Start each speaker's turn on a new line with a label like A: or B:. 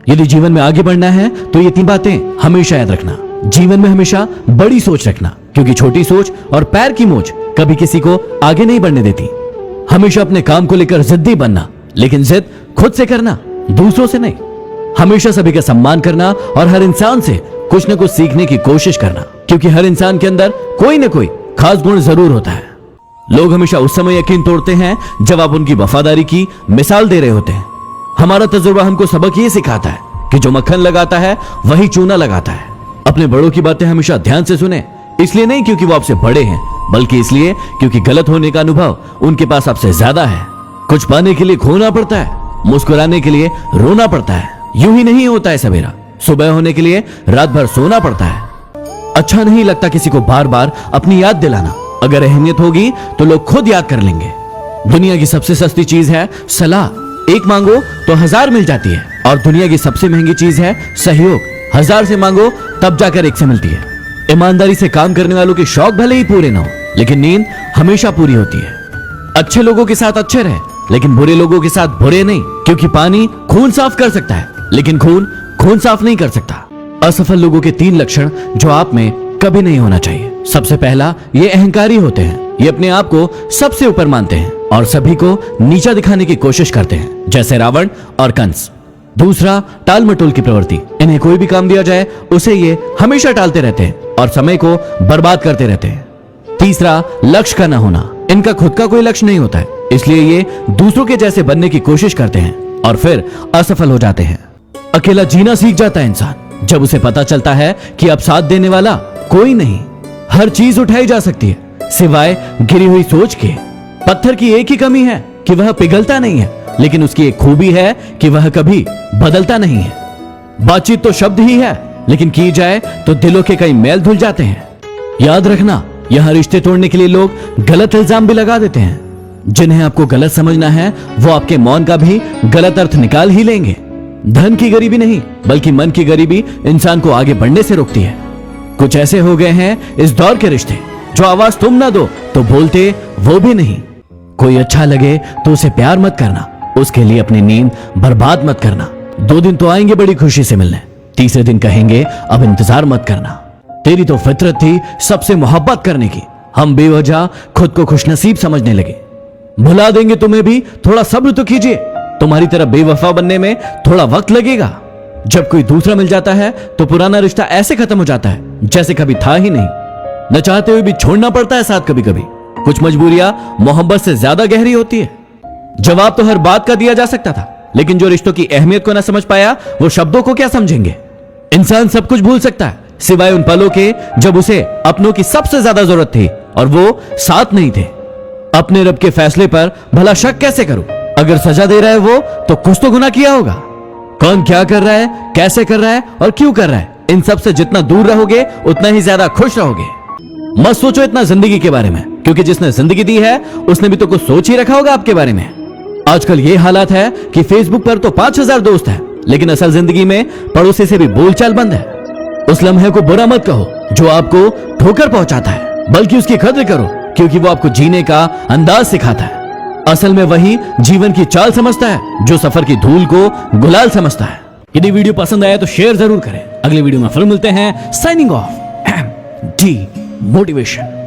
A: यदि जीवन में आगे बढ़ना है तो ये 3 बातें हमेशा याद रखना। जीवन में हमेशा बड़ी सोच रखना, क्योंकि छोटी सोच और पैर की मोच कभी किसी को आगे नहीं बढ़ने देती। हमेशा अपने काम को लेकर जिद्दी बनना, लेकिन जिद खुद से करना, दूसरों से नहीं। हमेशा सभी का सम्मान करना और हर इंसान से कुछ न कुछ सीखने की कोशिश करना, क्योंकि हर इंसान के अंदर कोई न कोई खास गुण जरूर होता है। लोग हमेशा उस समय यकीन तोड़ते हैं जब आप उनकी वफादारी की मिसाल दे रहे होते हैं। हमारा तजुर्बा हमको सबक ये सिखाता है कि जो मक्खन लगाता है वही चूना लगाता है। अपने बड़ों की बातें हमेशा ध्यान से सुने, इसलिए नहीं क्योंकि वो आपसे बड़े हैं, बल्कि इसलिए क्योंकि गलत होने का अनुभव उनके पास आपसे ज्यादा है। कुछ पाने के लिए खोना पड़ता है, मुस्कुराने के लिए रोना पड़ता है। यूं ही नहीं होता है सवेरा, सुबह होने के लिए रात भर सोना पड़ता है। अच्छा नहीं लगता किसी को बार बार अपनी याद दिलाना। अगर अहमियत होगी तो लोग खुद याद कर लेंगे। दुनिया की सबसे सस्ती चीज है सलाह। 1 मांगो तो 1000 मिल जाती है, और दुनिया की सबसे महंगी चीज है सहयोग। 1000 से मांगो तब जाकर 1 से मिलती है। ईमानदारी से काम करने वालों के शौक भले ही पूरे ना हो, लेकिन नींद हमेशा पूरी होती है। अच्छे लोगों के साथ अच्छे रहे, लेकिन बुरे लोगों के साथ बुरे नहीं, क्योंकि पानी खून साफ कर सकता है, लेकिन खून साफ नहीं कर सकता। असफल लोगों के 3 लक्षण जो आप में कभी नहीं होना चाहिए। सबसे पहला, ये अहंकारी होते हैं। ये अपने आप को सबसे ऊपर मानते हैं और सभी को नीचा दिखाने की कोशिश करते हैं, जैसे रावण और कंस। दूसरा, टाल मटोल की प्रवृत्ति। इन्हें कोई भी काम दिया जाए उसे ये हमेशा टालते रहते हैं और समय को बर्बाद करते रहते हैं। तीसरा, लक्ष्य का न होना। इनका खुद का कोई लक्ष्य नहीं होता है, इसलिए ये दूसरों के जैसे बनने की कोशिश करते हैं और फिर असफल हो जाते हैं। अकेला जीना सीख जाता है इंसान जब उसे पता चलता है कि अब साथ देने वाला कोई नहीं। हर चीज उठाई जा सकती है सिवाय गिरी हुई सोच के। पत्थर की एक ही कमी है कि वह पिघलता नहीं है, लेकिन उसकी एक खूबी है कि वह कभी बदलता नहीं है। बातचीत तो शब्द ही है, लेकिन की जाए तो दिलों के कई मैल धुल जाते हैं। याद रखना, यहां रिश्ते तोड़ने के लिए लोग गलत इल्जाम भी लगा देते हैं। जिन्हें आपको गलत समझना है वो आपके मौन का भी गलत अर्थ निकाल ही लेंगे। धन की गरीबी नहीं, बल्कि मन की गरीबी इंसान को आगे बढ़ने से रोकती है। कुछ ऐसे हो गए हैं इस दौर के रिश्ते, जो आवाज तुम ना दो तो बोलते वो भी नहीं। कोई अच्छा लगे तो उसे प्यार मत करना, उसके लिए अपनी नींद बर्बाद मत करना। 2 दिन तो आएंगे बड़ी खुशी से मिलने, तीसरे दिन कहेंगे अब इंतजार मत करना। तेरी तो फितरत थी सबसे मोहब्बत करने की, हम बेवजह खुद को खुशनसीब समझने लगे। भुला देंगे तुम्हें भी, थोड़ा सब्र तो कीजिए। तुम्हारी तरह बेवफा बनने में थोड़ा वक्त लगेगा। जब कोई दूसरा मिल जाता है तो पुराना रिश्ता ऐसे खत्म हो जाता है जैसे कभी था ही नहीं। न चाहते हुए भी छोड़ना पड़ता है साथ कभी कभी। कुछ मजबूरियां मोहब्बत से ज्यादा गहरी होती है। जवाब तो हर बात का दिया जा सकता था, लेकिन जो रिश्तों की अहमियत को ना समझ पाया वो शब्दों को क्या समझेंगे। इंसान सब कुछ भूल सकता है सिवाय उन पलों के जब उसे अपनों की सबसे ज्यादा जरूरत थी और वो साथ नहीं थे। अपने रब के फैसले पर भला शक कैसे करूं? अगर सजा दे रहा है वो तो कुछ तो गुनाह किया होगा। कौन क्या कर रहा है, कैसे कर रहा है और क्यों कर रहा है, इन सब से जितना दूर रहोगे उतना ही ज्यादा खुश रहोगे। मत सोचो इतना जिंदगी के बारे में, क्योंकि जिसने जिंदगी दी है उसने भी तो कुछ सोच ही रखा होगा आपके बारे में। आजकल ये हालात है कि फेसबुक पर तो 5000 दोस्त हैं, लेकिन असल जिंदगी में पड़ोसी से भी बोलचाल बंद है। उस लम्हे को बुरा मत कहो जो आपको ठोकर पहुंचाता है, बल्कि उसकी कद्र करो, क्योंकि वो आपको जीने का अंदाज सिखाता है। असल में वही जीवन की चाल समझता है जो सफर की धूल को गुलाल समझता है। यदि वीडियो पसंद आया तो शेयर जरूर करें। अगले वीडियो में फिर मिलते हैं। Signing off, D motivation.